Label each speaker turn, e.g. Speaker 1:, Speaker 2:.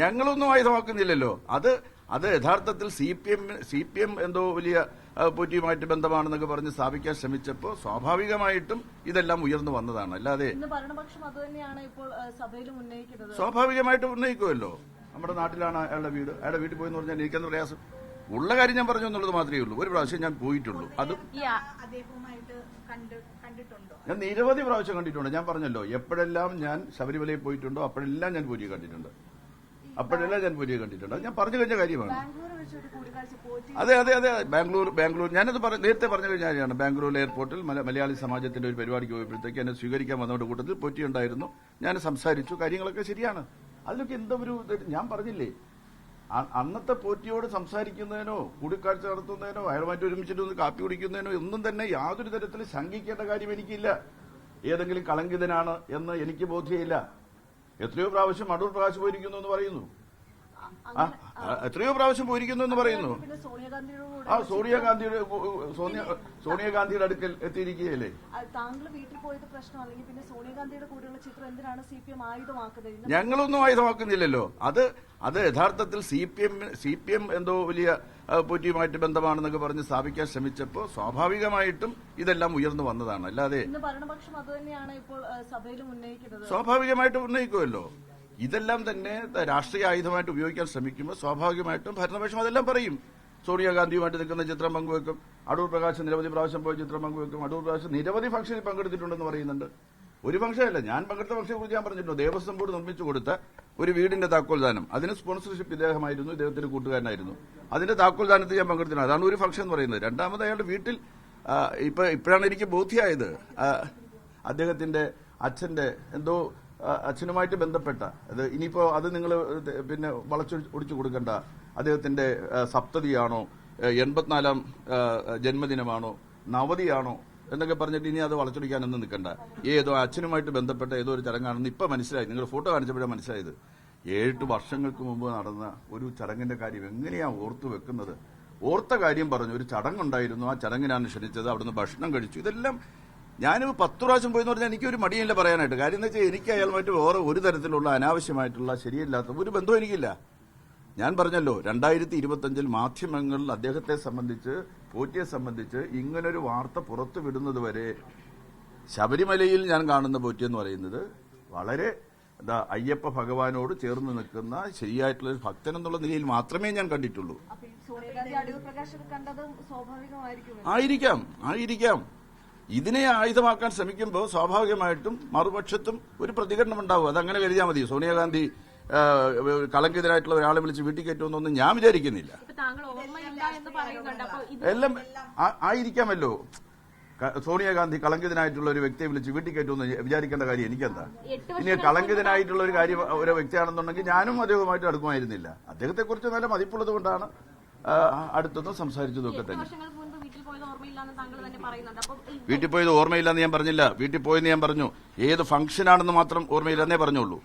Speaker 1: ഞങ്ങളൊന്നും ആയുധമാക്കുന്നില്ലല്ലോ. അത് യഥാർത്ഥത്തിൽ സി പി എം എന്തോ വലിയ പോറ്റിയുമായിട്ട് ബന്ധമാണെന്നൊക്കെ പറഞ്ഞ് സ്ഥാപിക്കാൻ ശ്രമിച്ചപ്പോൾ സ്വാഭാവികമായിട്ടും ഇതെല്ലാം ഉയർന്നു വന്നതാണ്. അല്ലാതെ
Speaker 2: ഭരണപക്ഷം അത് തന്നെയാണ് ഇപ്പോൾ സഭയിലും ഉന്നയിക്കുന്നത്.
Speaker 1: സ്വാഭാവികമായിട്ട് ഉന്നയിക്കുമല്ലോ. നമ്മുടെ നാട്ടിലാണ് അയാളുടെ വീട്. അയാളുടെ വീട്ടിൽ പോയെന്ന് പറഞ്ഞാൽ എനിക്കെന്ത് പ്രയാസം? ഉള്ള കാര്യം ഞാൻ പറഞ്ഞു എന്നുള്ളത് മാത്രമേ ഉള്ളൂ. ഒരു പ്രാവശ്യം ഞാൻ പോയിട്ടുള്ളൂ. അതും ഞാൻ നിരവധി പ്രാവശ്യം കണ്ടിട്ടുണ്ട്. ഞാൻ പറഞ്ഞല്ലോ, എപ്പോഴെല്ലാം ഞാൻ ശബരിമലയിൽ പോയിട്ടുണ്ടോ അപ്പോഴെല്ലാം ഞാൻ പൂരിയെ കണ്ടിട്ടുണ്ട്. അത് ഞാൻ പറഞ്ഞു കഴിഞ്ഞ കാര്യമാണ്. അതെ ബാംഗ്ലൂർ ഞാനത് നേരത്തെ പറഞ്ഞു കഴിഞ്ഞ കാര്യമാണ്. ബാംഗ്ലൂർ എയർപോർട്ടിൽ മലയാളി സമാജത്തിന്റെ ഒരു പരിപാടിക്ക് പോയപ്പോഴത്തേക്ക് എന്നെ സ്വീകരിക്കാൻ വന്നവരുടെ കൂട്ടത്തിൽ പോറ്റി ഉണ്ടായിരുന്നു. ഞാൻ സംസാരിച്ചു. കാര്യങ്ങളൊക്കെ ശരിയാണ്. അതിലൊക്കെ എന്താ ഒരു ഞാൻ പറഞ്ഞില്ലേ, അന്നത്തെ പോറ്റിയോട് സംസാരിക്കുന്നതിനോ കൂടിക്കാഴ്ച നടത്തുന്നതിനോ അയാളുമായിട്ട് ഒരുമിച്ചിട്ട് കാപ്പി കുടിക്കുന്നതിനോ ഒന്നും തന്നെ യാതൊരു തരത്തിൽ ശങ്കിക്കേണ്ട കാര്യം എനിക്കില്ല. ഏതെങ്കിലും കളങ്കിതനാണ് എന്ന് എനിക്ക് ബോധ്യമില്ല. എത്രയോ പ്രാവശ്യം അടൂർ പ്രകാശ് പോയിരിക്കുന്നു എന്ന് പറയുന്നു. സോണിയാഗാന്ധിയുടെ അടുക്കൽ എത്തിയിരിക്കുകയല്ലേ.
Speaker 2: താങ്കൾ വീട്ടിൽ പോയത് പ്രശ്നം, അല്ലെങ്കിൽ പിന്നെ സോണിയാഗാന്ധിയുടെ കൂടെയുള്ള ചിത്രം എന്തിനാണ് CPM ആയുധമാക്കുന്നത്?
Speaker 1: ഞങ്ങളൊന്നും ആയുധമാക്കുന്നില്ലല്ലോ. അത് യഥാർത്ഥത്തിൽ സി പി എം എന്തോ വലിയ പോറ്റിയുമായിട്ട് ബന്ധമാണെന്നൊക്കെ പറഞ്ഞ് സ്ഥാപിക്കാൻ ശ്രമിച്ചപ്പോൾ സ്വാഭാവികമായിട്ടും ഇതെല്ലാം ഉയർന്നു വന്നതാണ്. അല്ലാതെ
Speaker 2: ഭരണപക്ഷം അത് തന്നെയാണ് ഇപ്പോൾ സഭയിലും ഉന്നയിക്കുന്നത്.
Speaker 1: സ്വാഭാവികമായിട്ടും ഉന്നയിക്കുമല്ലോ. ഇതെല്ലാം തന്നെ രാഷ്ട്രീയ ആയുധമായിട്ട് ഉപയോഗിക്കാൻ ശ്രമിക്കുമ്പോൾ സ്വാഭാവികമായിട്ടും ഭരണപക്ഷം അതെല്ലാം പറയും. സോണിയാഗാന്ധിയുമായിട്ട് നിൽക്കുന്ന ചിത്രം പങ്കുവെക്കും. അടൂർ പ്രകാശ് നിരവധി പ്രാവശ്യം പോയ ചിത്രം പങ്കുവെക്കും. അടൂർ പ്രകാശ് നിരവധി ഫംഗ്ഷനിൽ പങ്കെടുത്തിട്ടുണ്ടെന്ന് പറയുന്നുണ്ട്. ഒരു ഫംഗ്ഷനല്ല, ഞാൻ പങ്കെടുത്ത ഫംഗ്ഷനെ കുറിച്ച് ഞാൻ പറഞ്ഞിട്ടുണ്ട്. ദേവസ്വം ബോർഡ് നിർമ്മിച്ചു കൊടുത്ത ഒരു വീടിന്റെ താക്കോൽദാനം, അതിന് സ്പോൺസർഷിപ്പ് ഇദ്ദേഹമായിരുന്നു, ഇദ്ദേഹത്തിന്റെ കൂട്ടുകാരനായിരുന്നു. അതിന്റെ താക്കോൽദാനത്തിൽ ഞാൻ പങ്കെടുത്തിട്ടുണ്ട്. അതാണ് ഒരു ഫംഗ്ഷൻ എന്ന് പറയുന്നത്. രണ്ടാമത് അയാളുടെ വീട്ടിൽ ഇപ്പോഴാണ് എനിക്ക് ബോധ്യമായത്, അദ്ദേഹത്തിന്റെ അച്ഛന്റെ എന്തോ അച്ഛനുമായിട്ട് ബന്ധപ്പെട്ട അത് ഇനിയിപ്പോ അത് നിങ്ങൾ പിന്നെ വളച്ചൊടിച്ചു കൊടുക്കണ്ട. അദ്ദേഹത്തിന്റെ സപ്തതിയാണോ 84ാം ജന്മദിനമാണോ നവതിയാണോ എന്നൊക്കെ പറഞ്ഞിട്ട് ഇനി അത് വളച്ചൊടിക്കാനൊന്നും നിൽക്കണ്ട. ഏതോ അച്ഛനുമായിട്ട് ബന്ധപ്പെട്ട ഏതോ ഒരു ചടങ്ങാണെന്ന് ഇപ്പൊ മനസ്സിലായി. നിങ്ങൾ ഫോട്ടോ കാണിച്ചപ്പോഴാണ് മനസ്സിലായത്. 7 വർഷങ്ങൾക്ക് മുമ്പ് നടന്ന ഒരു ചടങ്ങിന്റെ കാര്യം എങ്ങനെയാ ഓർത്തു വെക്കുന്നത്? ഓർത്ത കാര്യം പറഞ്ഞു. ഒരു ചടങ്ങുണ്ടായിരുന്നു, ആ ചടങ്ങിനാണ് ക്ഷണിച്ചത്, അവിടുന്ന് ഭക്ഷണം കഴിച്ചു. ഇതെല്ലാം ഞാനും 10 പ്രാവശ്യം പോയെന്ന് പറഞ്ഞാൽ എനിക്കൊരു മടിയില്ല പറയാനായിട്ട്. കാര്യം എന്ന് വെച്ചാൽ എനിക്ക് അയാളുമായിട്ട് വേറെ ഒരു തരത്തിലുള്ള അനാവശ്യമായിട്ടുള്ള ശരിയല്ലാത്ത ഒരു ബന്ധവും എനിക്കില്ല. ഞാൻ പറഞ്ഞല്ലോ, 2025 മാധ്യമങ്ങളിൽ അദ്ദേഹത്തെ സംബന്ധിച്ച്, പോറ്റിയെ സംബന്ധിച്ച് ഇങ്ങനൊരു വാർത്ത പുറത്തു വിടുന്നത് വരെ ശബരിമലയിൽ ഞാൻ കാണുന്ന പോറ്റി എന്ന് പറയുന്നത് വളരെ അയ്യപ്പ ഭഗവാനോട് ചേർന്ന് നിൽക്കുന്ന ശരിയായിട്ടുള്ള ഒരു ഭക്തൻ എന്നുള്ള നിലയിൽ മാത്രമേ ഞാൻ കണ്ടിട്ടുള്ളൂ. ആയിരിക്കാം. ഇതിനെ ആയുധമാക്കാൻ ശ്രമിക്കുമ്പോൾ സ്വാഭാവികമായിട്ടും മറുപക്ഷത്തും ഒരു പ്രതികരണം ഉണ്ടാവും. അതങ്ങനെ കരുതിയാൽ മതി. സോണിയാഗാന്ധി കളങ്കിതരായിട്ടുള്ള ഒരാളെ വിളിച്ച് വീട്ടിൽ കയറ്റുമെന്നൊന്നും ഞാൻ വിചാരിക്കുന്നില്ല. എല്ലാം ആയിരിക്കാമല്ലോ. സോണിയാഗാന്ധി കളങ്കിതനായിട്ടുള്ള ഒരു വ്യക്തിയെ വിളിച്ച് വീട്ടിൽ കയറ്റുമെന്ന് വിചാരിക്കേണ്ട കാര്യം എനിക്കെന്താ? ഇനി കളങ്കിതനായിട്ടുള്ള ഒരു കാര്യം ഒരു വ്യക്തിയാണെന്നുണ്ടെങ്കിൽ ഞാനും അദ്ദേഹവുമായിട്ട് അടുക്കുമായിരുന്നില്ല. അദ്ദേഹത്തെക്കുറിച്ച് നല്ല മതിപ്പുള്ളത് കൊണ്ടാണ് അടുത്തൊന്നും സംസാരിച്ചതൊക്കെ തന്നെ. വീട്ടിൽ പോയത് ഓർമ്മയില്ലെന്ന് ഞാൻ പറഞ്ഞില്ല. വീട്ടിൽ പോയെന്ന് ഞാൻ പറഞ്ഞു. ഏത് ഫംഗ്ഷനാണെന്ന് മാത്രം ഓർമ്മയില്ലെന്നേ പറഞ്ഞുള്ളൂ.